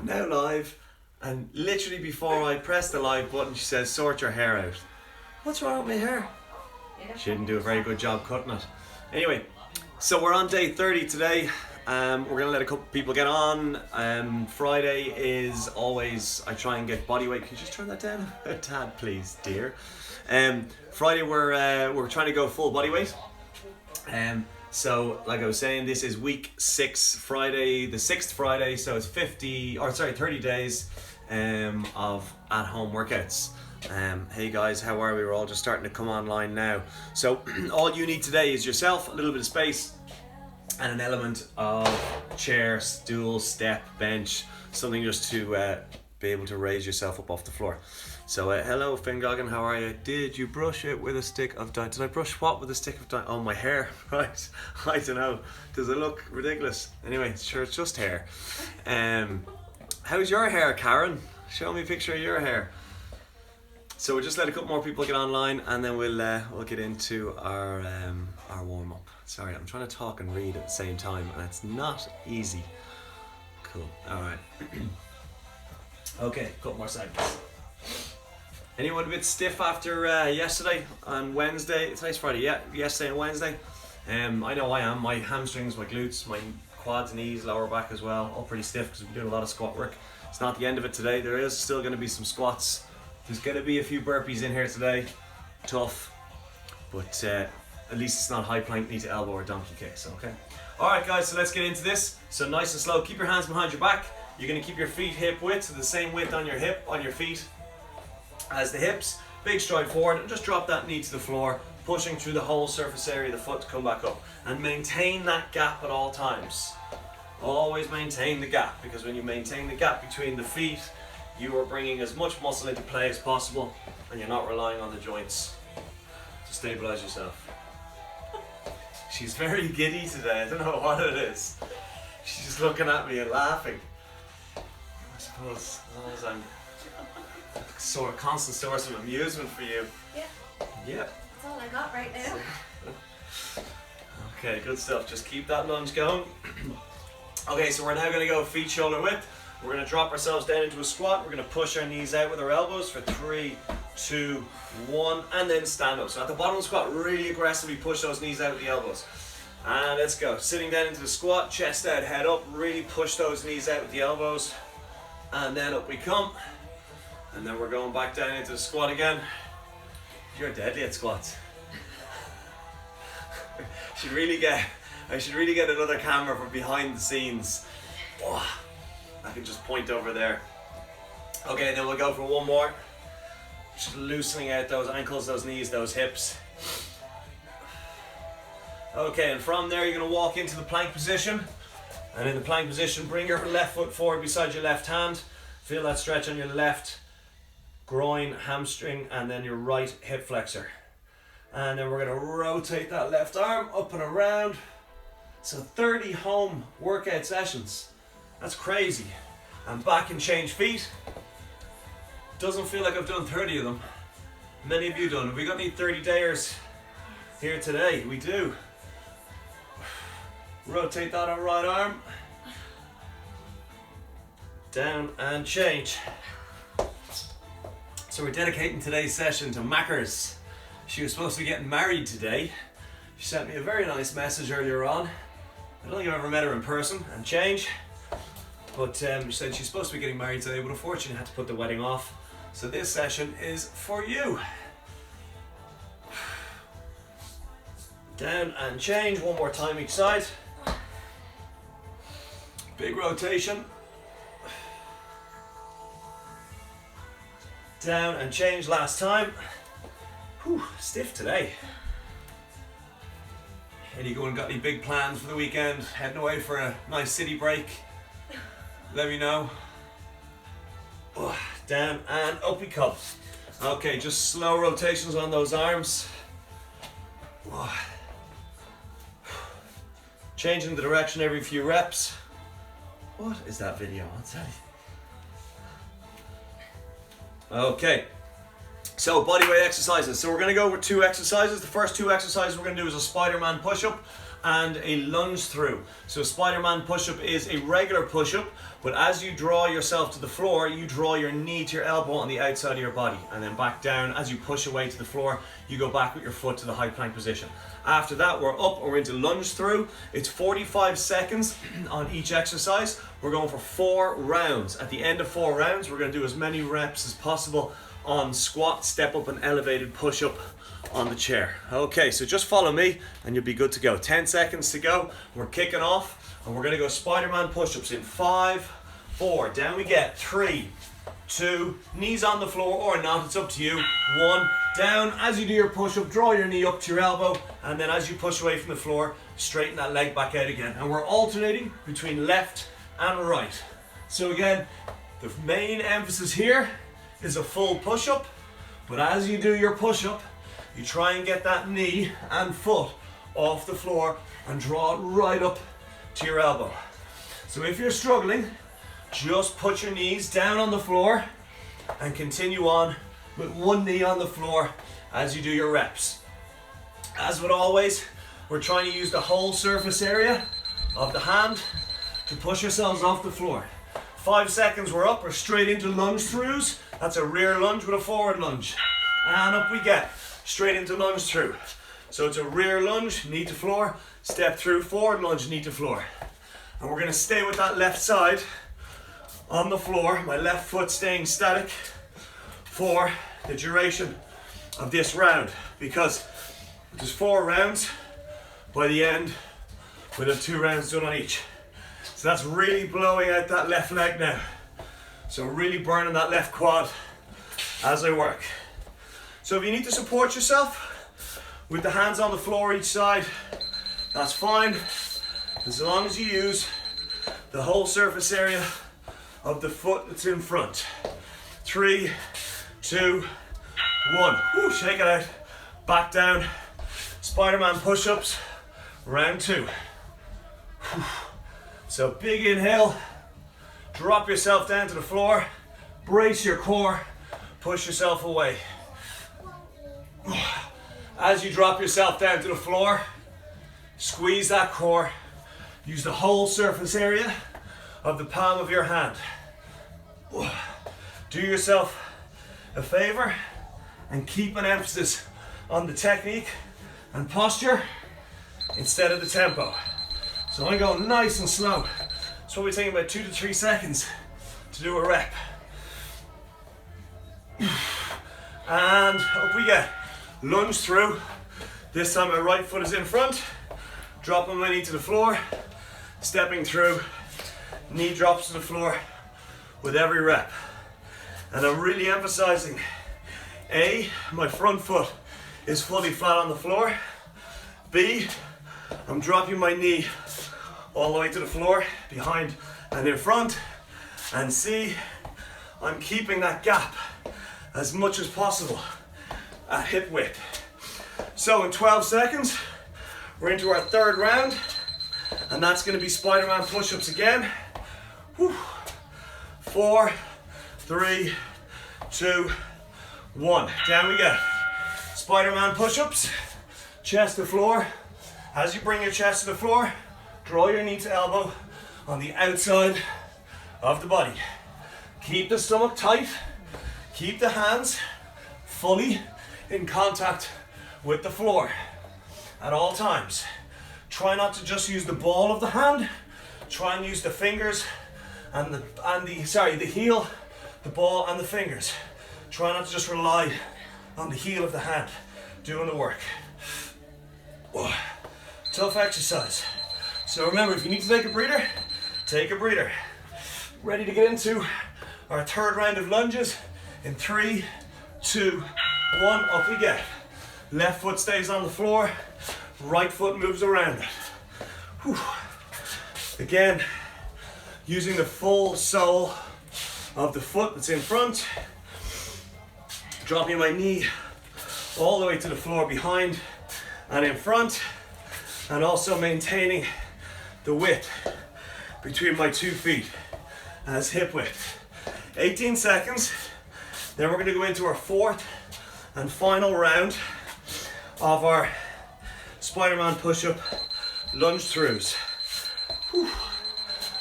now live, and literally before I press the live button, she says, sort your hair out. What's wrong with my hair? She didn't do a very good job cutting it. Anyway, so we're on day 30 today. We're going to let a couple people get on. Friday is always, I try and get body weight. Can you just turn that down a tad, please, dear? Friday we're trying to go full body weight. So like I was saying, this is week 6, Friday, the 6th Friday. So it's 30 days of at-home workouts. Hey guys, how are we? We're all just starting to come online now. So all you need today is yourself, a little bit of space, and an element of chair, stool, step, bench, something just to be able to raise yourself up off the floor. So hello Finn Goggin, how are you? Did you brush it with a stick of dye? Did I brush what with a stick of dye? Oh, my hair, right. I don't know. Does it look ridiculous? Anyway, sure, it's just hair. How's your hair, Karen? Show me a picture of your hair. So we'll just let a couple more people get online, and then we'll get into our warm-up. Sorry, I'm trying to talk and read at the same time, and it's not easy. Cool, all right. Okay, a couple more seconds. Anyone a bit stiff after yesterday and Wednesday? Today's Friday, yeah, yesterday and Wednesday. I know I am. My hamstrings, my glutes, my quads, knees, lower back as well, all pretty stiff because we're doing a lot of squat work. It's not the end of it today. There is still going to be some squats. There's going to be a few burpees in here today. Tough, but at least it's not high plank, knee to elbow or donkey kicks, okay? All right guys, so let's get into this. So nice and slow, keep your hands behind your back. You're going to keep your feet hip width, so the same width on your feet as the hips. Big stride forward, and just drop that knee to the floor, pushing through the whole surface area of the foot to come back up. And maintain that gap at all times. Always maintain the gap, because when you maintain the gap between the feet, you are bringing as much muscle into play as possible, and you're not relying on the joints to stabilize yourself. She's very giddy today, I don't know what it is. She's just looking at me and laughing. I suppose I'm a constant source of amusement for you. Yeah. Yeah. That's all I got right now. Okay, good stuff. Just keep that lunge going. Okay, so we're now going to go feet shoulder width. We're going to drop ourselves down into a squat. We're going to push our knees out with our elbows for 3, 2, 1, and then stand up. So at the bottom of the squat, really aggressively push those knees out with the elbows. And let's go. Sitting down into the squat, chest out, head up. Really push those knees out with the elbows. And then up we come. And then we're going back down into the squat again. You're deadly at squats. I should really get another camera from behind the scenes. Oh, I can just point over there. Okay, then we'll go for one more. Just loosening out those ankles, those knees, those hips. Okay, and from there you're going to walk into the plank position. And in the plank position, bring your left foot forward beside your left hand. Feel that stretch on your left groin, hamstring, and then your right hip flexor. And then we're going to rotate that left arm up and around. So 30 home workout sessions. That's crazy. And back and change feet. Doesn't feel like I've done 30 of them. Many of you done. Have we got any 30-dayers here today? We do. Rotate that on right arm. Down and change. So we're dedicating today's session to Mackers. She was supposed to be getting married today. She sent me a very nice message earlier on. I don't think I've ever met her in person. And change. But she said she's supposed to be getting married today, but unfortunately had to put the wedding off. So this session is for you. Down and change, one more time each side. Big rotation. Down and change last time. Whew, stiff today. Anyone got any big plans for the weekend? Heading away for a nice city break? Let me know. Oh, down and up we come. Okay, just slow rotations on those arms. Oh. Changing the direction every few reps. What is that video on? Okay, so bodyweight exercises. So we're going to go over 2 exercises. The first 2 exercises we're going to do is a Spider-Man push-up. and a lunge through. So Spider-Man push-up is a regular push-up, but as you draw yourself to the floor, you draw your knee to your elbow on the outside of your body, and then back down. As you push away to the floor, you go back with your foot to the high plank position. After that, we're up, we're into lunge through. It's 45 seconds on each exercise. We're going for 4 rounds. At the end of 4 rounds, we're going to do as many reps as possible on squat, step up, and elevated push-up on the chair. Okay, so just follow me and you'll be good to go. 10 seconds to go. We're kicking off and we're going to go Spider-Man push-ups in 5, 4, down we get, 3, 2, knees on the floor or not, it's up to you, 1, down. As you do your push-up, draw your knee up to your elbow, and then as you push away from the floor, straighten that leg back out again. And we're alternating between left and right. So again, the main emphasis here is a full push-up, but as you do your push-up, you try and get that knee and foot off the floor and draw it right up to your elbow. So if you're struggling, just put your knees down on the floor and continue on with one knee on the floor as you do your reps. As with always, we're trying to use the whole surface area of the hand to push ourselves off the floor. 5 seconds, we're up, we're straight into lunge throughs. That's a rear lunge with a forward lunge. And up we get, straight into lunge through. So it's a rear lunge, knee to floor, step through, forward lunge, knee to floor. And we're gonna stay with that left side on the floor, my left foot staying static for the duration of this round, because there's 4 rounds. By the end, we'll have 2 rounds done on each. So that's really blowing out that left leg now. So really burning that left quad as I work. So if you need to support yourself with the hands on the floor each side, that's fine, as long as you use the whole surface area of the foot that's in front. 3, 2, 1. Woo, shake it out. Back down. Spider-Man push-ups, round 2. Whew. So big inhale, drop yourself down to the floor, brace your core, push yourself away. As you drop yourself down to the floor, squeeze that core, use the whole surface area of the palm of your hand. Do yourself a favor and keep an emphasis on the technique and posture instead of the tempo. So I'm going nice and slow. It's probably taking about 2 to 3 seconds to do a rep. And up we get. Lunge through. This time my right foot is in front. Dropping my knee to the floor. Stepping through. Knee drops to the floor with every rep. And I'm really emphasizing, A, my front foot is fully flat on the floor. B, I'm dropping my knee all the way to the floor, behind and in front. And C, I'm keeping that gap as much as possible at hip width. So in 12 seconds, we're into our 3rd round, and that's going to be Spider-Man push-ups again. Whew. 4, 3, 2, 1. Down we go. Spider-Man push-ups, chest to floor. As you bring your chest to the floor, draw your knee to elbow on the outside of the body. Keep the stomach tight. Keep the hands fully in contact with the floor at all times. Try not to just use the ball of the hand. Try and use the fingers and the heel, the ball and the fingers. Try not to just rely on the heel of the hand doing the work. Oh, tough exercise. So remember, if you need to take a breather, take a breather. Ready to get into our 3rd round of lunges in 3, 2, 1, up we get. Left foot stays on the floor, right foot moves around it. Whew. Again, using the full sole of the foot that's in front, dropping my knee all the way to the floor behind and in front, and also maintaining the width between my 2 feet as hip width. 18 seconds, then we're going to go into our 4th and final round of our Spider-Man push-up lunge throughs. Whew.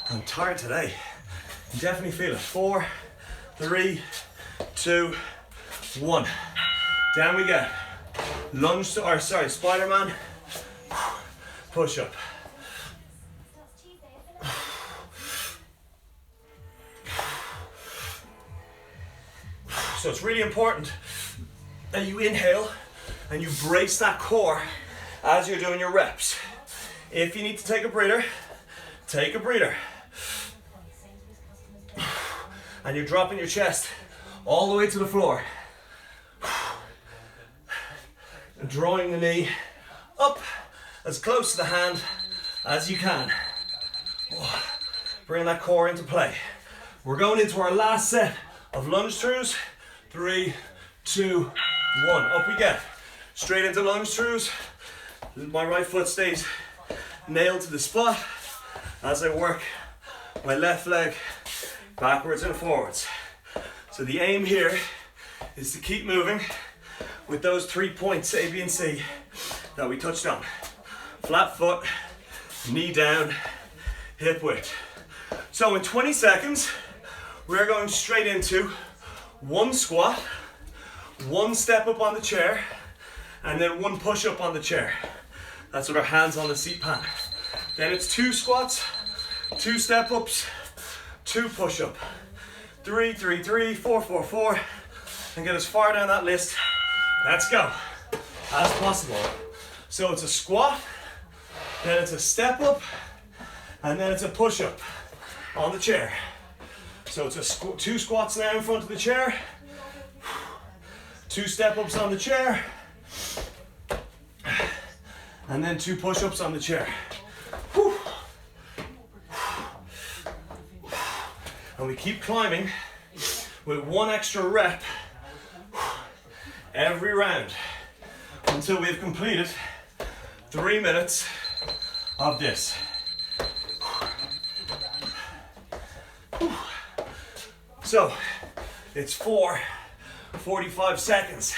I'm tired today. You definitely feel it. 4, 3, 2, 1. Down we go. Lunge, or sorry, Spider-Man. Push up. So it's really important that you inhale and you brace that core as you're doing your reps. If you need to take a breather, take a breather. And you're dropping your chest all the way to the floor. And drawing the knee up as close to the hand as you can. Bring that core into play. We're going into our last set of lunge throughs. 3, 2, 1. Up we get. Straight into lunge throughs. My right foot stays nailed to the spot as I work my left leg backwards and forwards. So the aim here is to keep moving with those 3 points, A, B, and C, that we touched on. Flat foot, knee down, hip width. So in 20 seconds, we're going straight into 1 squat, 1 step up on the chair, and then 1 push up on the chair. That's with our hands on the seat pan. Then it's 2 squats, 2 step ups, 2 push up. 3, 3, 3, 4, 4, 4, and get as far down that list, let's go, as possible. So it's a squat, then it's a step up, and then it's a push up on the chair. So it's a 2 squats now in front of the chair, 2 step ups on the chair, and then 2 push ups on the chair. Whew. And we keep climbing with 1 extra rep every round until we've completed 3 minutes of this. So it's 4:45 seconds.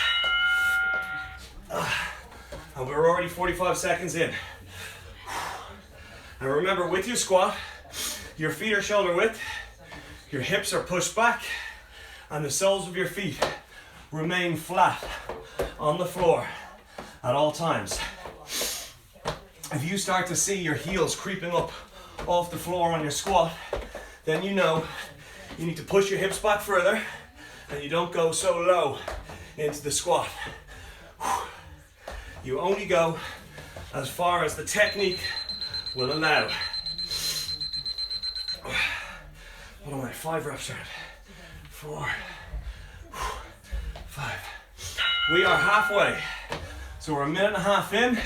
And we're already 45 seconds in. And remember, with your squat, your feet are shoulder width, your hips are pushed back, and the soles of your feet remain flat on the floor at all times. If you start to see your heels creeping up off the floor on your squat, then you know you need to push your hips back further and you don't go so low into the squat. You only go as far as the technique will allow. What am I? 5 reps around. 4, 5. We are halfway. So we're a minute and a half in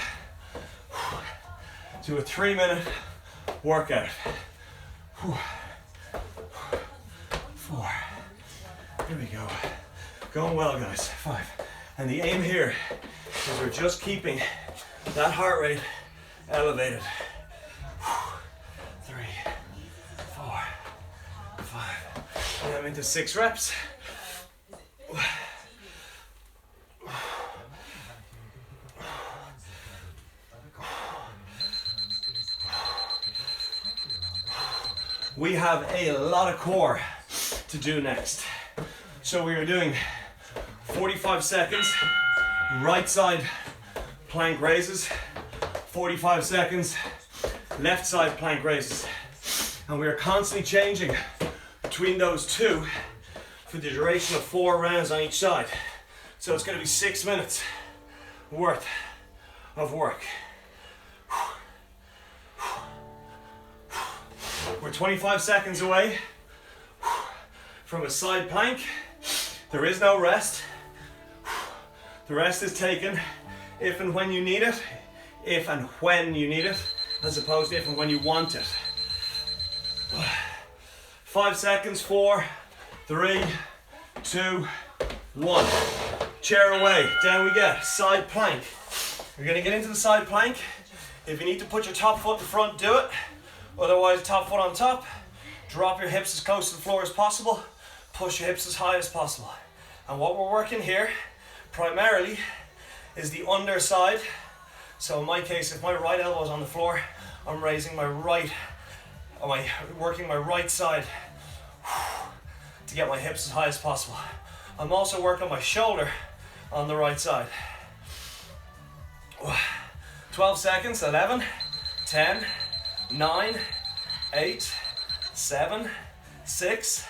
to a 3-minute workout. 4. Here we go. Going well, guys. 5. And the aim here is we're just keeping that heart rate elevated. 3, 4, 5. And I'm into 6 reps. We have a lot of core to do next. So we are doing 45 seconds right side plank raises, 45 seconds left side plank raises. And we are constantly changing between those two for the duration of 4 rounds on each side. So it's going to be 6 minutes worth of work. We're 25 seconds away from a side plank. There is no rest. The rest is taken if and when you need it, if and when you need it, as opposed to if and when you want it. 5 seconds, 4, 3, 2, 1. Chair away, down we get, side plank. You're gonna get into the side plank. If you need to put your top foot in front, do it. Otherwise, top foot on top. Drop your hips as close to the floor as possible. Push your hips as high as possible. And what we're working here, primarily, is the underside. So in my case, if my right elbow is on the floor, I'm raising my right, working my right side to get my hips as high as possible. I'm also working my shoulder on the right side. 12 seconds, 11, 10, 9, 8, 7, 6,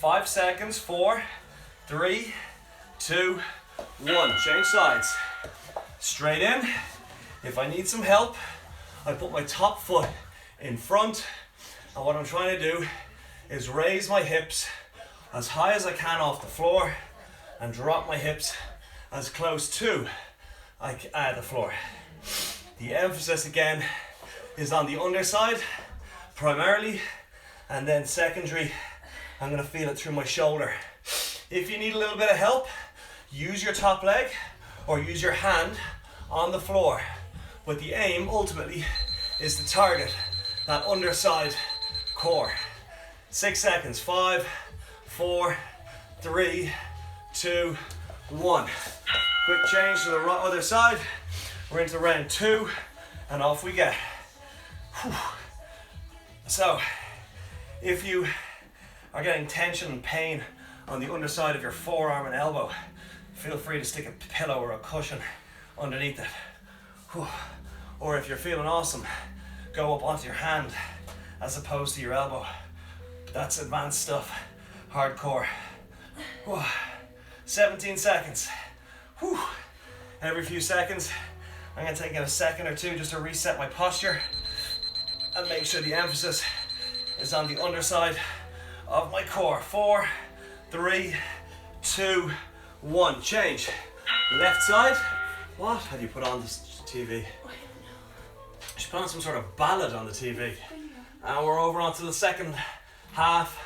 5 seconds, 4, 3, 2, 1. Change sides. Straight in. If I need some help, I put my top foot in front, and what I'm trying to do is raise my hips as high as I can off the floor and drop my hips as close to the floor. The emphasis again is on the underside primarily, and then secondary I'm going to feel it through my shoulder. If you need a little bit of help, use your top leg or use your hand on the floor, but the aim ultimately is to target that underside core. 6 seconds. 5, 4, 3, 2, 1. Quick change to the other side. We're into round 2 and off we get. Whew. So if you are getting tension and pain on the underside of your forearm and elbow, feel free to stick a pillow or a cushion underneath it. Whew. Or if you're feeling awesome, go up onto your hand as opposed to your elbow. That's advanced stuff, hardcore. Whew. 17 seconds. Whew. Every few seconds, I'm going to take a second or two just to reset my posture and make sure the emphasis is on the underside of my core. 4, 3, 2, 1. Change. Left side. What have you put on this TV? You should put on some sort of ballad on the TV. And we're over onto the second half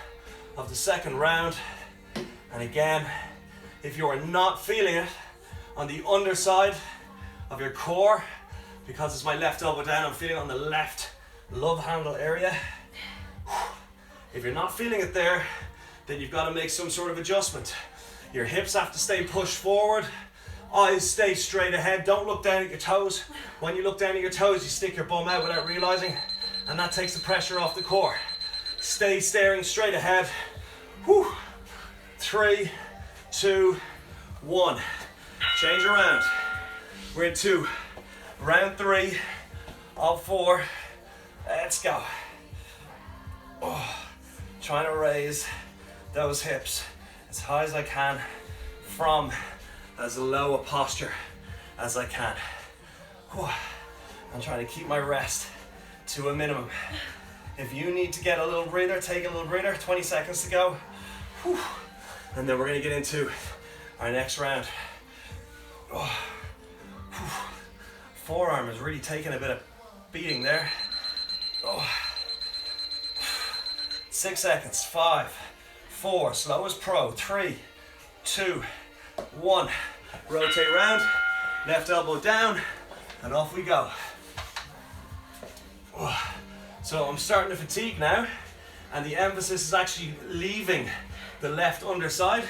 of the second round. And again, if you are not feeling it on the underside of your core, because it's my left elbow down, I'm feeling it on the left love handle area. If you're not feeling it there, then you've got to make some sort of adjustment. Your hips have to stay pushed forward. Eyes stay straight ahead. Don't look down at your toes. When you look down at your toes, you stick your bum out without realizing, and that takes the pressure off the core. Stay staring straight ahead. Whew. 3, 2, 1. Change around. We're into round 3 of 4. Let's go. Oh, trying to raise those hips as high as I can from as low a posture as I can. Whew. I'm trying to keep my rest to a minimum. If you need to get a little breather, take a little breather. 20 seconds to go. Whew. And then we're going to get into our next round. Oh. Forearm is really taking a bit of beating there. Oh. 6 seconds. 5, 4, slow as pro. 3, 2, 1. Rotate round, left elbow down, and off we go. So I'm starting to fatigue now, and the emphasis is actually leaving the left underside.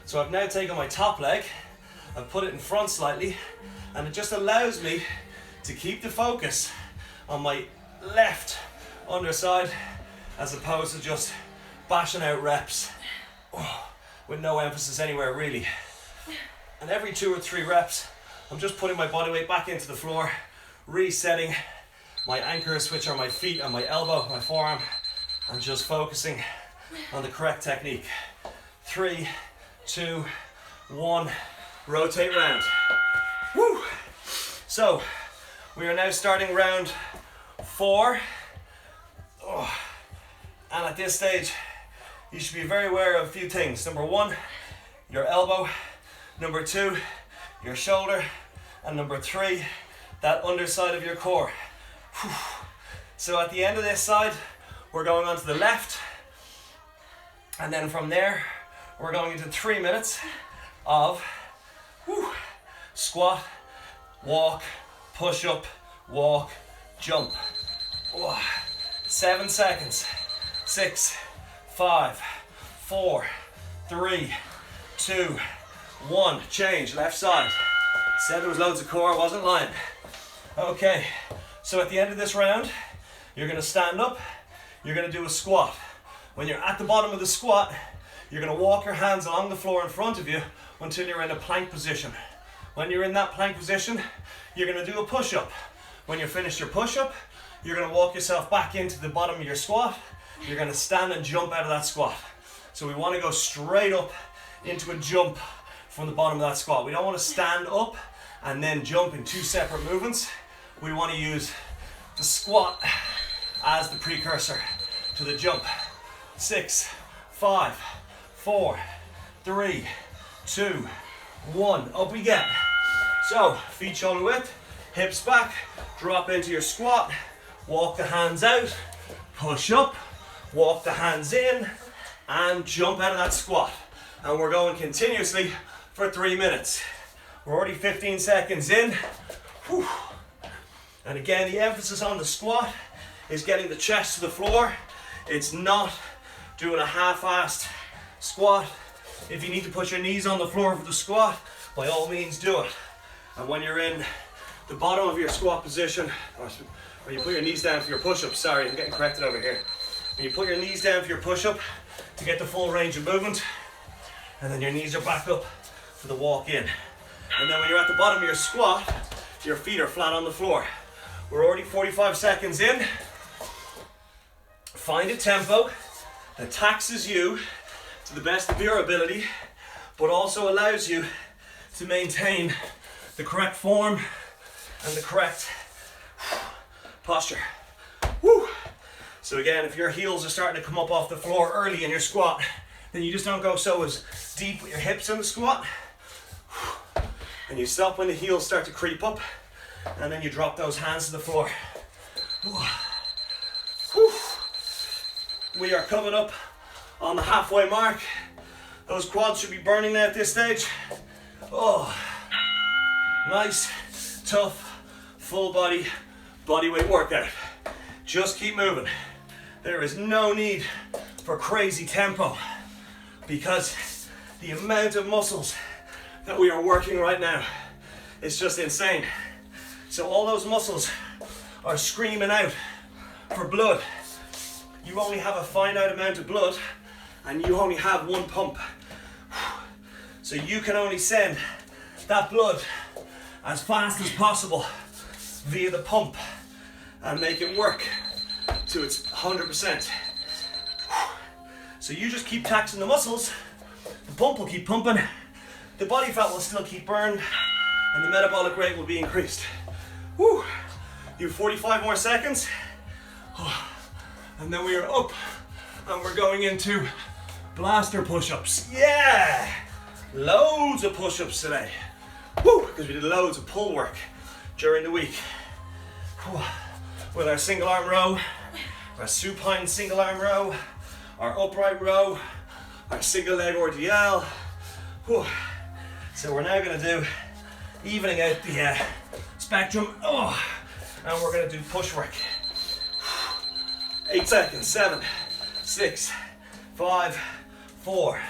So I've now taken my top leg, I've put it in front slightly, and it just allows me to keep the focus on my left underside as opposed to just bashing out reps with no emphasis anywhere really. And every 2 or 3 reps, I'm just putting my body weight back into the floor, resetting my anchors, which are my feet and my elbow, my forearm, and just focusing on the correct technique. 3, 2, 1, rotate round. Woo! So, we are now starting round 4. Oh. And at this stage, you should be very aware of a few things. Number 1, your elbow. Number 2, your shoulder. And number 3, that underside of your core. Whew. So at the end of this side, we're going on to the left. And then from there, we're going into 3 minutes of squat, walk, push up, walk, jump. 7 seconds. 6, 5, 4, 3, 2, 1. Change, left side. Said there was loads of core, wasn't lying. Okay, so at the end of this round, You're gonna stand up, you're gonna do a squat. When you're at the bottom of the squat, you're gonna walk your hands along the floor in front of you until you're in a plank position. When you're in that plank position, you're gonna do a push-up. When you're finished your push-up, you're gonna walk yourself back into the bottom of your squat. You're gonna stand and jump out of that squat. So we wanna go straight up into a jump from the bottom of that squat. We don't wanna stand up and then jump in two separate movements. We wanna use the squat as the precursor to the jump. 6, 5, 4, 3, 2, 1. Up we get. So, feet shoulder width, hips back, drop into your squat, walk the hands out, push up, walk the hands in, and jump out of that squat. And we're going continuously for 3 minutes. We're already 15 seconds in. Whew. And again, the emphasis on the squat is getting the chest to the floor. It's not doing a half-assed squat. If you need to put your knees on the floor for the squat, by all means do it. And when you're in the bottom of your squat position, or when you put your knees down for your push-up, sorry, I'm getting corrected over here. When you put your knees down for your push-up to get the full range of movement, and then your knees are back up for the walk in. And then when you're at the bottom of your squat, your feet are flat on the floor. We're already 45 seconds in. Find a tempo that taxes you to the best of your ability, but also allows you to maintain the correct form and the correct posture. Woo. So again, if your heels are starting to come up off the floor early in your squat, then you just don't go so as deep with your hips in the squat. And you stop when the heels start to creep up, and then you drop those hands to the floor. Whew. We are coming up on the halfway mark. Those quads should be burning now at this stage. Oh, nice, tough, full body, bodyweight workout. Just keep moving. There is no need for crazy tempo because the amount of muscles that we are working right now is just insane. So all those muscles are screaming out for blood. You only have a finite amount of blood and you only have one pump. So you can only send that blood as fast as possible via the pump and make it work to its 100%. So you just keep taxing the muscles, the pump will keep pumping, the body fat will still keep burned, and the metabolic rate will be increased. Woo. You have 45 more seconds. And then we are up and we're going into blaster push-ups. Yeah! Loads of push-ups today. Woo! Because we did loads of pull work during the week. Whew. With our single arm row, our supine single arm row, our upright row, our single leg RDL. Whew. So we're now going to do evening out the spectrum. Oh, and we're going to do push work. 8 seconds. 7, 6, 5, 4,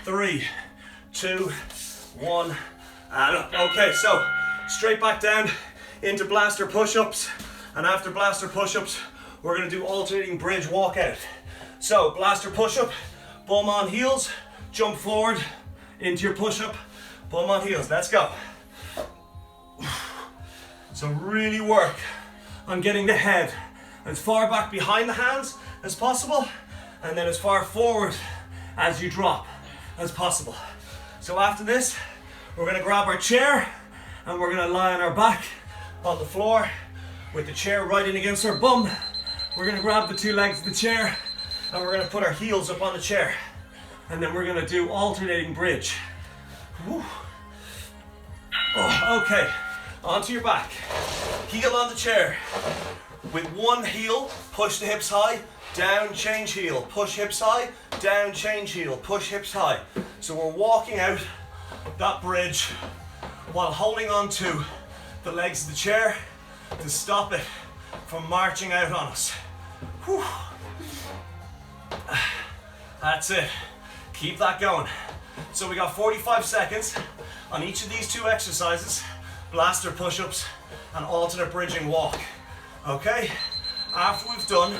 3, 2, 1, and up. Okay, so straight back down into blaster push-ups, and after blaster push-ups, we're going to do alternating bridge walkout. So blaster push-up, bum on heels, jump forward into your push-up, bum on heels. Let's go. So really work on getting the head as far back behind the hands as possible, and then as far forward as you drop as possible. So after this, we're going to grab our chair and we're going to lie on our back on the floor with the chair right in against our bum. We're going to grab the two legs of the chair and we're going to put our heels up on the chair, and then we're going to do alternating bridge. Woo. Oh, okay, onto your back, heel on the chair. With one heel, push the hips high, down, change heel, push hips high, down, change heel, push hips high. So we're walking out that bridge while holding on to the legs of the chair to stop it from marching out on us. Whew. That's it. Keep that going. So we got 45 seconds on each of these two exercises, blaster push-ups and alternate bridging walk. Okay, After we've done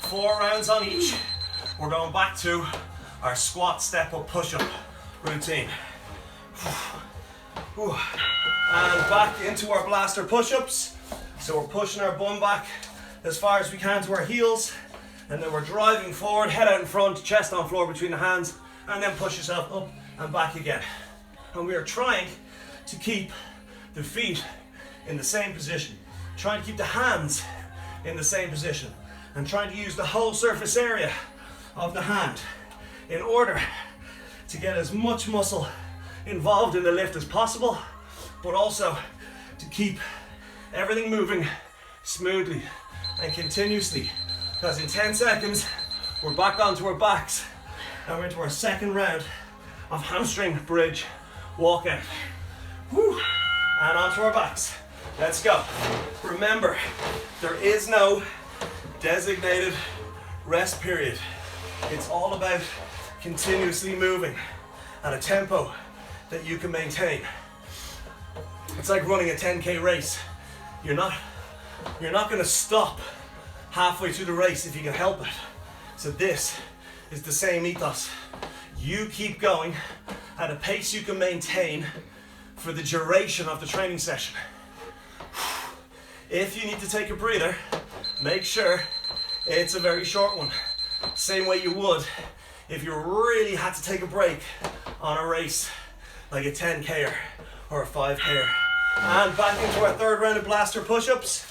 4 rounds on each, we're going back to our squat step up push up routine. And back into our blaster push ups. So we're pushing our bum back as far as we can to our heels, and then we're driving forward, head out in front, chest on floor between the hands, and then push yourself up and back again. And we are trying to keep the feet in the same position, trying to keep the hands in the same position, and trying to use the whole surface area of the hand in order to get as much muscle involved in the lift as possible, but also to keep everything moving smoothly and continuously, because in 10 seconds we're back onto our backs and we're into our second round of hamstring bridge walkout. Woo. And onto our backs. Let's go. Remember, there is no designated rest period. It's all about continuously moving at a tempo that you can maintain. It's like running a 10K race. You're not going to stop halfway through the race if you can help it. So this is the same ethos. You keep going at a pace you can maintain for the duration of the training session. If you need to take a breather, make sure it's a very short one. Same way you would if you really had to take a break on a race like a 10K or a 5K. And back into our third round of blaster push-ups.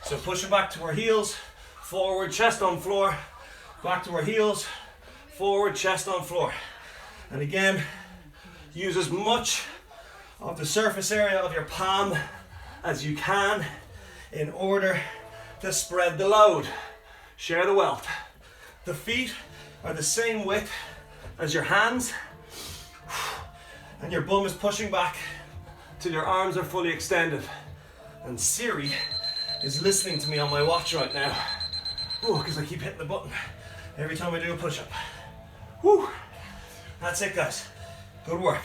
So pushing back to our heels, forward, chest on floor, back to our heels, forward, chest on floor. And again, use as much of the surface area of your palm as you can in order to spread the load. Share the wealth. The feet are the same width as your hands, and your bum is pushing back till your arms are fully extended. And Siri is listening to me on my watch right now. Because I keep hitting the button every time I do a push-up. Woo. That's it, guys. Good work.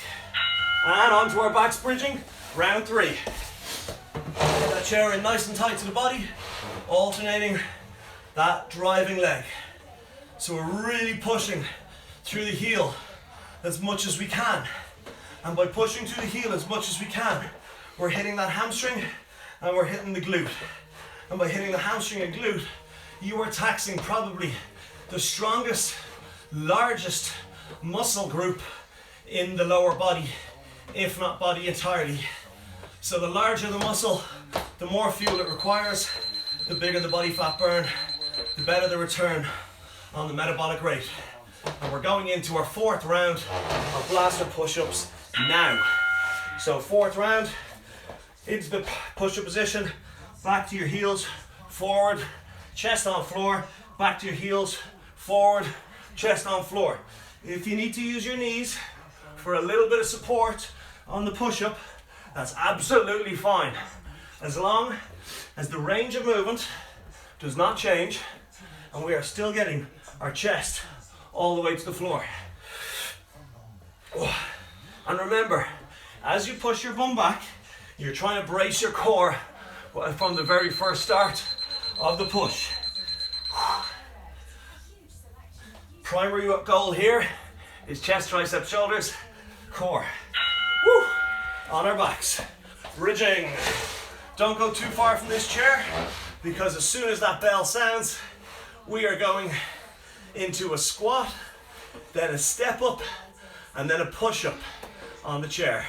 And on to our backs bridging, round 3. Get that chair in nice and tight to the body, alternating that driving leg. So we're really pushing through the heel as much as we can. And by pushing through the heel as much as we can, we're hitting that hamstring and we're hitting the glute. And by hitting the hamstring and glute, you are taxing probably the strongest, largest muscle group in the lower body, if not body entirely. So the larger the muscle, the more fuel it requires, the bigger the body fat burn, the better the return on the metabolic rate. And we're going into our 4th round of blaster push-ups now. So 4th round, into the push-up position, back to your heels, forward, chest on floor, back to your heels, forward, chest on floor. If you need to use your knees for a little bit of support on the push-up, that's absolutely fine, as long as the range of movement does not change and we are still getting our chest all the way to the floor. And remember, as you push your bum back, you're trying to brace your core from the very first start of the push. Primary goal here is chest, triceps, shoulders, core. Woo. On our backs, bridging. Don't go too far from this chair, because as soon as that bell sounds, we are going into a squat, then a step up, and then a push up on the chair.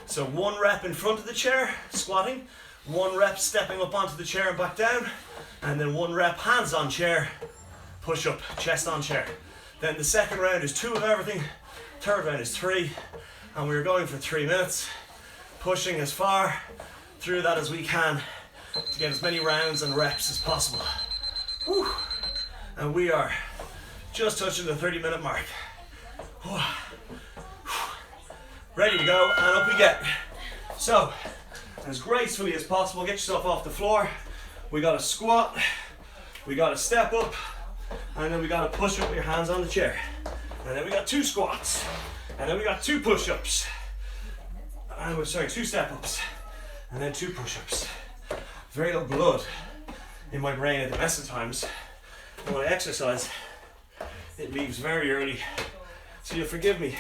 So 1 rep in front of the chair, squatting, 1 rep stepping up onto the chair and back down, and then 1 rep hands on chair, push up, chest on chair. Then the second round is 2 of everything, third round is 3, and we're going for 3 minutes, pushing as far through that as we can to get as many rounds and reps as possible. Whew. And we are just touching the 30-minute mark. Whew. Ready to go, and up we get. So, as gracefully as possible, get yourself off the floor. We got a squat, we got a step up, and then we got a push up with your hands on the chair. And then we got 2 squats, and then we got 2 push-ups. 2 step ups, and then 2 push-ups. very little blood in my brain at the best of times. And when I exercise, it leaves very early. So you'll forgive me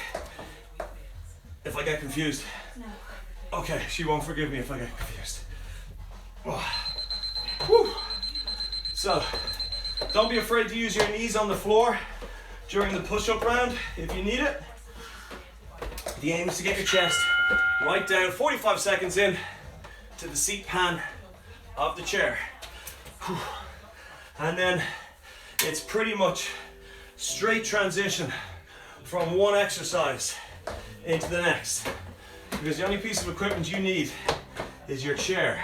if I get confused. No. Okay, she won't forgive me if I get confused. Oh. Whew. So, don't be afraid to use your knees on the floor during the push-up round if you need it. The aim is to get your chest right down, 45 seconds in to the seat pan of the chair. Whew. And then it's pretty much straight transition from one exercise into the next. Because the only piece of equipment you need is your chair.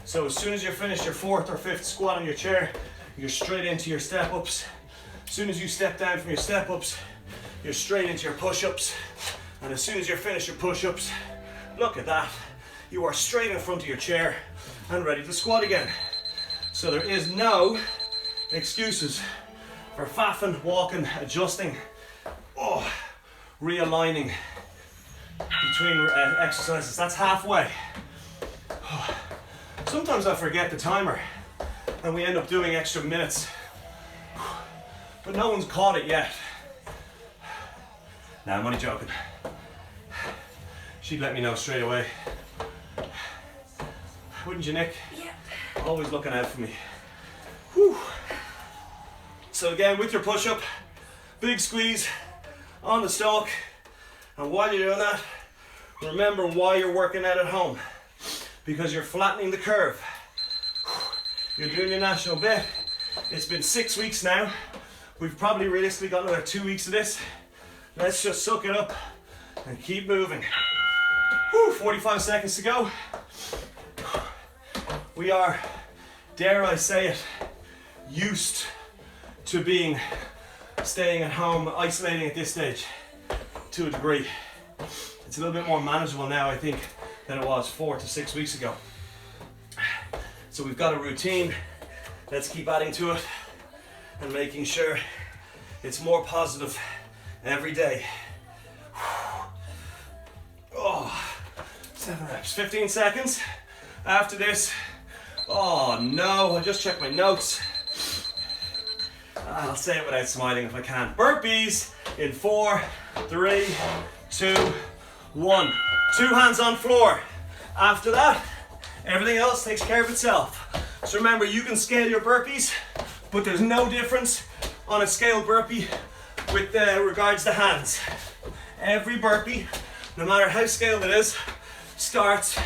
So as soon as you're finished your 4th or 5th squat on your chair, you're straight into your step-ups. As soon as you step down from your step-ups, you're straight into your push-ups. And as soon as you're finished your push-ups, look at that, you are straight in front of your chair and ready to squat again. So there is no excuses for faffing, walking, adjusting, realigning between exercises. That's halfway. Sometimes I forget the timer and we end up doing extra minutes, but no one's caught it yet. Nah, I'm only joking. She'd let me know straight away. Wouldn't you, Nick? Yeah. Always looking out for me. Whew. So again, with your push-up, big squeeze on the stomach. And while you're doing that, remember why you're working out at home. Because you're flattening the curve. You're doing your national bit. It's been 6 weeks now. We've probably realistically got another 2 weeks of this. Let's just suck it up and keep moving. Whew, 45 seconds to go. We are, dare I say it, used to staying at home, isolating at this stage to a degree. It's a little bit more manageable now, I think, than it was 4 to 6 weeks ago. So we've got a routine. Let's keep adding to it and making sure it's more positive every day. Oh, 7 reps, 15 seconds. After this, oh no, I just checked my notes. I'll say it without smiling if I can. Burpees in 4, 3, 2, 1. 2 hands on floor. After that, everything else takes care of itself. So remember, you can scale your burpees, but there's no difference on a scale burpee with regards to hands. Every burpee, no matter how scaled it is, starts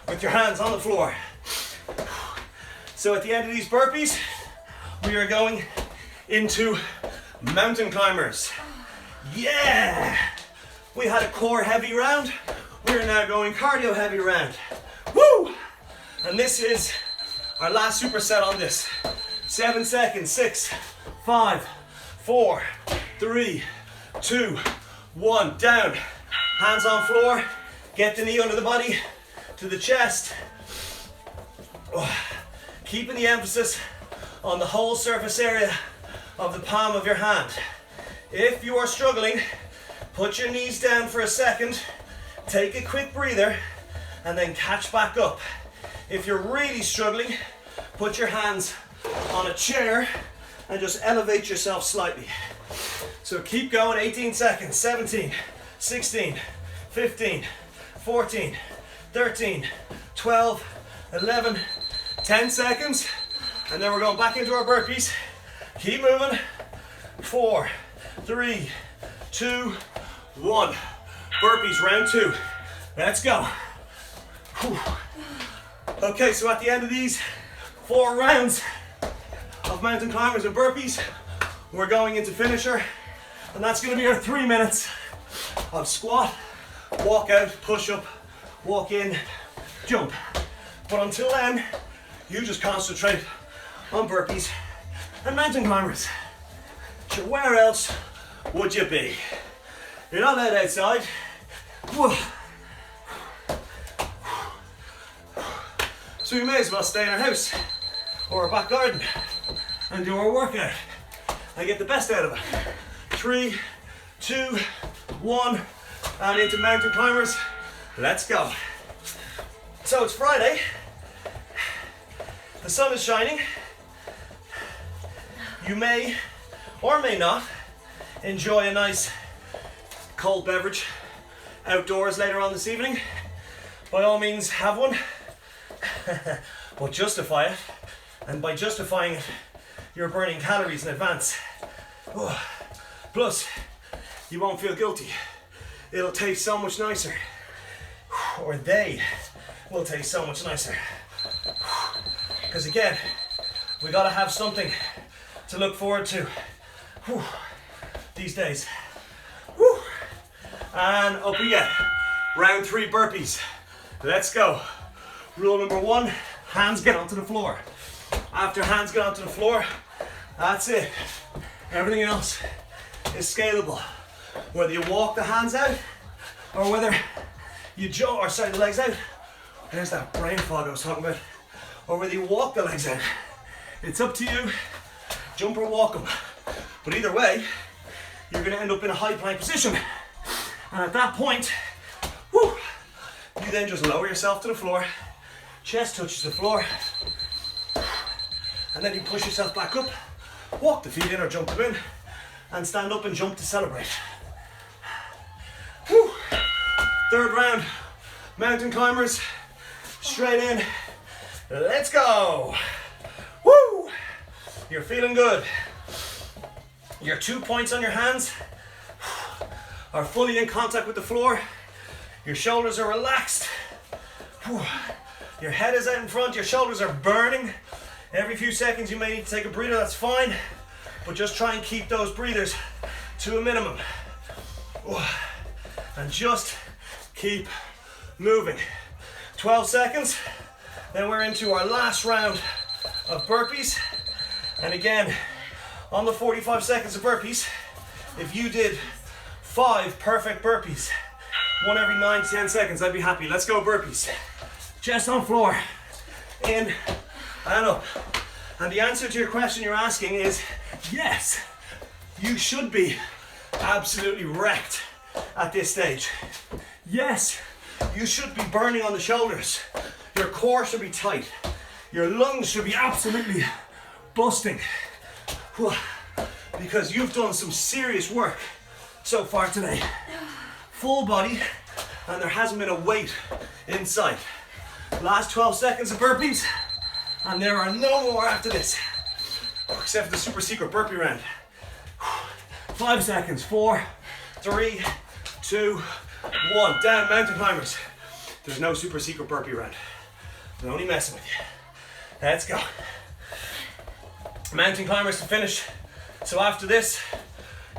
with your hands on the floor. So at the end of these burpees, we are going into mountain climbers. Yeah! We had a core heavy round. We're now going cardio heavy round. Woo! And this is our last superset on this. 7 seconds, 6, 5, 4, 3, 2, 1. Down. Hands on floor. Get the knee under the body to the chest. Keeping the emphasis on the whole surface area of the palm of your hand. If you are struggling, put your knees down for a second, take a quick breather, and then catch back up. If you're really struggling, put your hands on a chair and just elevate yourself slightly. So keep going, 18 seconds, 17, 16, 15, 14, 13, 12, 11, 10 seconds, and then we're going back into our burpees. Keep moving. 4, 3, 2, 1. Burpees, round 2. Let's go. Whew. Okay, so at the end of these 4 rounds of mountain climbers and burpees, we're going into finisher, and that's going to be our 3 minutes of squat, walk out, push up, walk in, jump. But until then, you just concentrate on burpees and mountain climbers. So where else would you be? You're not allowed outside. So we may as well stay in our house or our back garden and do our workout and get the best out of it. 3, 2, 1, and into mountain climbers. Let's go. So it's Friday, The sun is shining. You may or may not enjoy a nice cold beverage outdoors later on this evening. By all means, have one, but justify it. And by justifying it, you're burning calories in advance. Plus, you won't feel guilty. It'll taste so much nicer. Or they will taste so much nicer. Because again, we gotta have something to look forward to these days. And up we get. Round 3 burpees. Let's go. Rule number 1, hands get onto the floor. After hands get onto the floor, that's it. Everything else is scalable. Whether you walk the hands out or whether you jump, or sorry, the legs out. There's that brain fog I was talking about. Or whether you walk the legs out. It's up to you. Jump or walk them. But either way, you're going to end up in a high plank position. And at that point, you then just lower yourself to the floor. Chest touches the floor. And then you push yourself back up. Walk the feet in or jump them in. And stand up and jump to celebrate. Third round, mountain climbers. Straight in. Let's go. Woo! You're feeling good. Your 2 points on your hands are fully in contact with the floor. Your shoulders are relaxed. Your head is out in front. Your shoulders are burning. Every few seconds you may need to take a breather, that's fine. But just try and keep those breathers to a minimum. And just keep moving. 12 seconds. Then we're into our last round of burpees. And again, on the 45 seconds of burpees, if you did 5 perfect burpees, one every 9 to 10 seconds, I'd be happy. Let's go burpees. Chest on floor, in and up. And the answer to your question you're asking is yes, you should be absolutely wrecked at this stage. Yes, you should be burning on the shoulders. Your core should be tight. Your lungs should be absolutely busting. Because you've done some serious work so far today. Full body, and there hasn't been a weight in sight. Last 12 seconds of burpees, and there are no more after this. Except for the super secret burpee round. 5 seconds, 4, 3, 2, 1. Down, mountain climbers. There's no super secret burpee round. I'm only messing with you. Let's go. Mountain climbers to finish. So after this,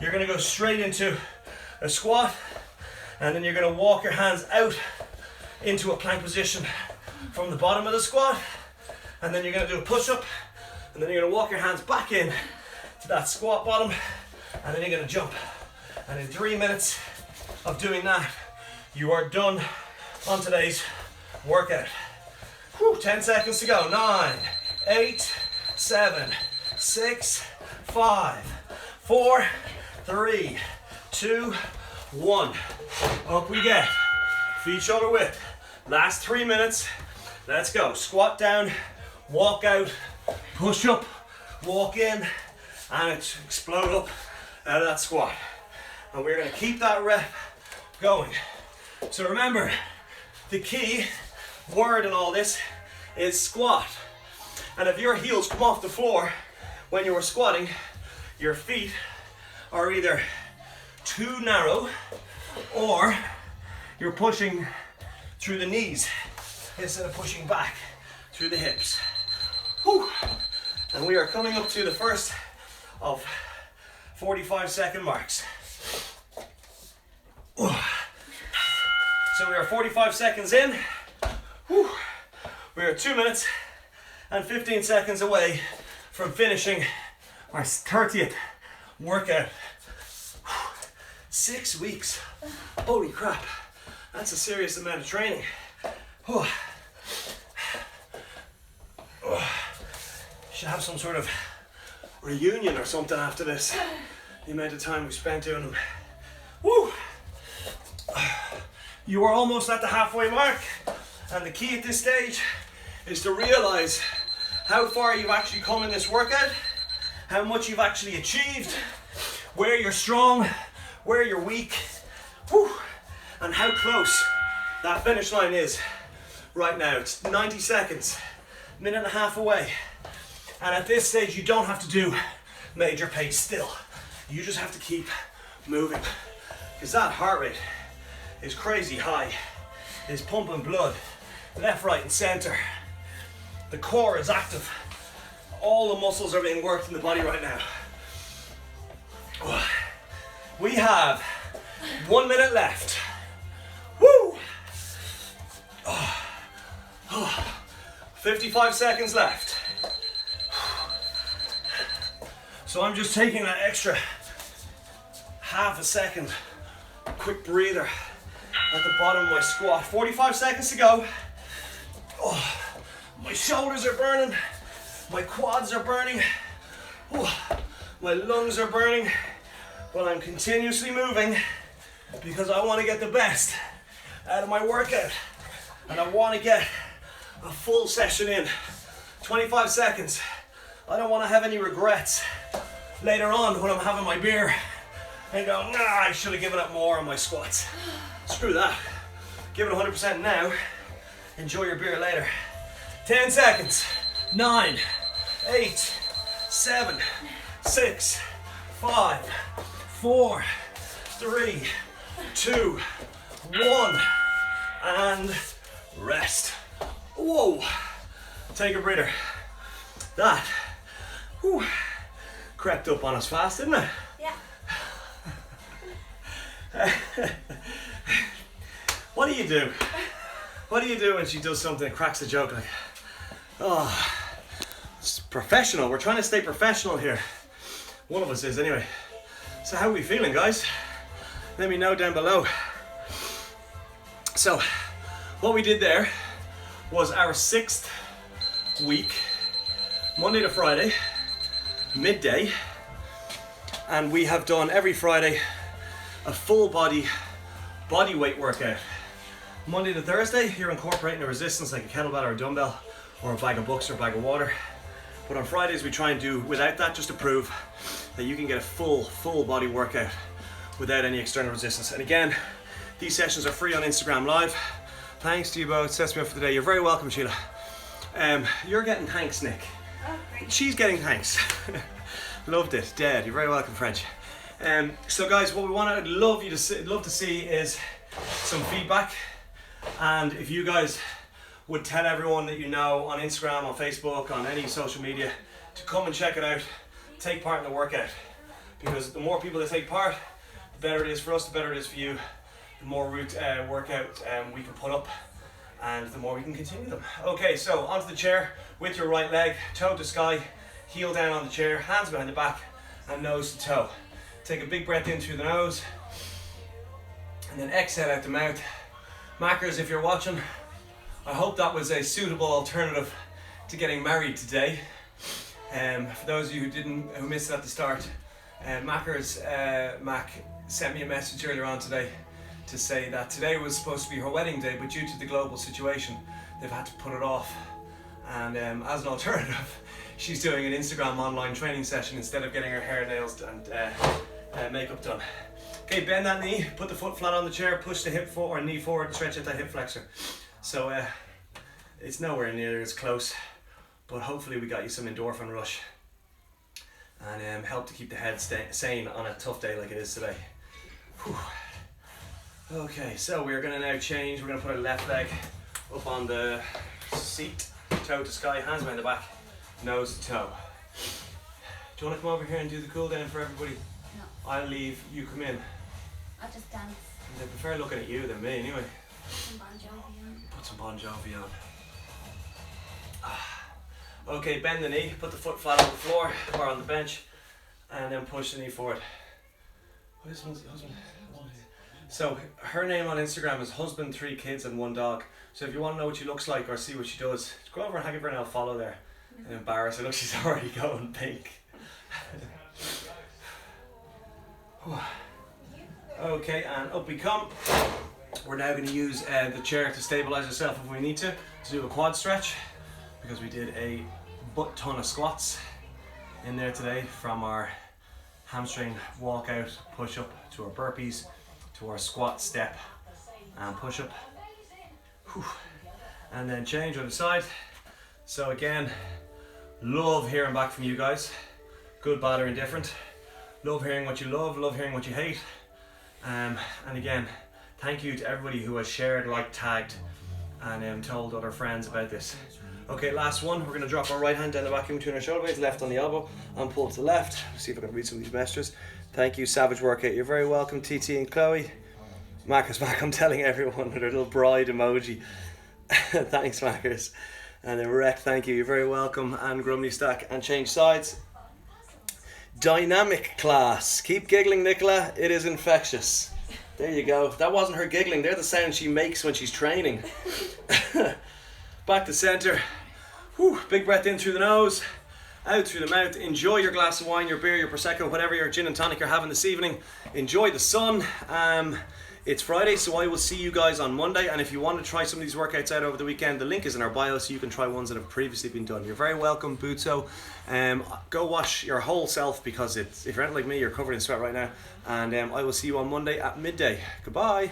you're gonna go straight into a squat, and then you're gonna walk your hands out into a plank position from the bottom of the squat, and then you're gonna do a push-up, and then you're gonna walk your hands back in to that squat bottom, and then you're gonna jump. And in 3 minutes of doing that, you are done on today's workout. 10 seconds to go. 9, 8, 7, 6, 5, 4, 3, 2, 1. Up we get. Feet shoulder width. Last 3 minutes. Let's go. Squat down, walk out, push up, walk in, and explode up out of that squat. And we're going to keep that rep going. So remember, the key word in all this is squat. And if your heels come off the floor when you were squatting, your feet are either too narrow or you're pushing through the knees instead of pushing back through the hips. Whew. And we are coming up to the first of 45-second marks. So we are 45 seconds in. Whew. We are 2 minutes and 15 seconds away from finishing our 30th workout. 6 weeks. Holy crap. That's a serious amount of training. Should have some sort of reunion or something after this. The amount of time we spent doing them. Woo! You are almost at the halfway mark, and the key at this stage is to realize how far you've actually come in this workout, how much you've actually achieved, where you're strong, where you're weak, whew, and how close that finish line is right now. It's 90 seconds, minute and a half away. And at this stage, you don't have to do major pace still. You just have to keep moving. Because that heart rate is crazy high. It's pumping blood, left, right, and center. The core is active. All the muscles are being worked in the body right now. We have 1 minute left. Woo! 55 seconds left. So I'm just taking that extra half a second, quick breather at the bottom of my squat. 45 seconds to go. Oh, my shoulders are burning, my quads are burning, my lungs are burning, but I'm continuously moving because I want to get the best out of my workout and I want to get a full session in. 25 seconds. I don't want to have any regrets later on when I'm having my beer and go, nah, I should have given up more on my squats. Screw that. Give it 100% now. Enjoy your beer later. 10 seconds. 9, 8, 7, 6, 5, 4, 3, 2, 1, and rest. Whoa. Take a breather. That crept up on us fast, didn't it? Yeah. What do you do? What do you do when she does something that cracks a joke like, oh, it's professional. We're trying to stay professional here. One of us is anyway. So how are we feeling, guys? Let me know down below. So what we did there was our 6th week, Monday to Friday, midday, and we have done every Friday a full body weight workout. Monday to Thursday, you're incorporating a resistance like a kettlebell or a dumbbell or a bag of books or a bag of water. But on Fridays we try and do without that, just to prove that you can get a full body workout without any external resistance. And again, these sessions are free on Instagram Live. Thanks to you both, sets me up for the day. You're very welcome, Sheila. You're getting thanks, Nick. Oh, great. She's getting thanks. Loved it, dead. You're very welcome, French. So guys, what we want to love to see is some feedback. And if you guys would tell everyone that you know on Instagram, on Facebook, on any social media to come and check it out, take part in the workout. Because the more people that take part, the better it is for us, the better it is for you. The more workout we can put up and the more we can continue them. Okay, so onto the chair with your right leg, toe to sky, heel down on the chair, hands behind the back and nose to toe. Take a big breath in through the nose and then exhale out the mouth. Mackers, if you're watching, I hope that was a suitable alternative to getting married today. For those of you who missed it at the start, Mackers, Mac sent me a message earlier on today to say that today was supposed to be her wedding day, but due to the global situation, they've had to put it off. And as an alternative, she's doing an Instagram online training session instead of getting her hair, nails and makeup done. Okay, bend that knee, put the foot flat on the chair, push the hip or knee forward, stretch out that hip flexor. So it's nowhere near as close, but hopefully we got you some endorphin rush and help to keep the head sane on a tough day like it is today. Whew. Okay, so we're going to now change. We're going to put our left leg up on the seat, toe to sky, hands behind the back, nose to toe. Do you want to come over here and do the cool down for everybody? No. I'll leave, you come in. I'll just dance. I prefer looking at you than me anyway. Some Bon Jovi on. Put some Bon Jovi on. Okay, bend the knee, put the foot flat on the floor or on the bench and then push the knee forward. Husband. So her name on Instagram is husband, 3 kids and 1 dog. So if you want to know what she looks like or see what she does, go over and give her an follow there and embarrass her. Look, she's already going pink. Okay, and up we come. We're now going to use the chair to stabilize yourself if we need to do a quad stretch, because we did a butt ton of squats in there today, from our hamstring walkout, push up, to our burpees, to our squat, step and push up. Whew. And then change on the side. So again, love hearing back from you guys, good, bad or indifferent. Love hearing what you love hearing what you hate. And again, thank you to everybody who has shared, liked, tagged and told other friends about this. Okay, last one. We're going to drop our right hand down the back in between our shoulder blades, left on the elbow, and pull to the left. See if I can read some of these messages. Thank you, Savage Workout. You're very welcome, TT and Chloe. Marcus back, I'm telling everyone with a little bride emoji. Thanks, Marcus. And then Rec, thank you. You're very welcome. And Grumney Stack. And change sides. Dynamic class. Keep giggling, Nicola. It is infectious. There you go. That wasn't her giggling. They're the sounds she makes when she's training. Back to center. Whew. Big breath in through the nose, out through the mouth. Enjoy your glass of wine, your beer, your Prosecco, whatever your gin and tonic you're having this evening. Enjoy the sun. It's Friday, so I will see you guys on Monday. And if you want to try some of these workouts out over the weekend, the link is in our bio, so you can try ones that have previously been done. You're very welcome, Bootso. Go wash your whole self, because if you're not like me, you're covered in sweat right now. And I will see you on Monday at midday. Goodbye.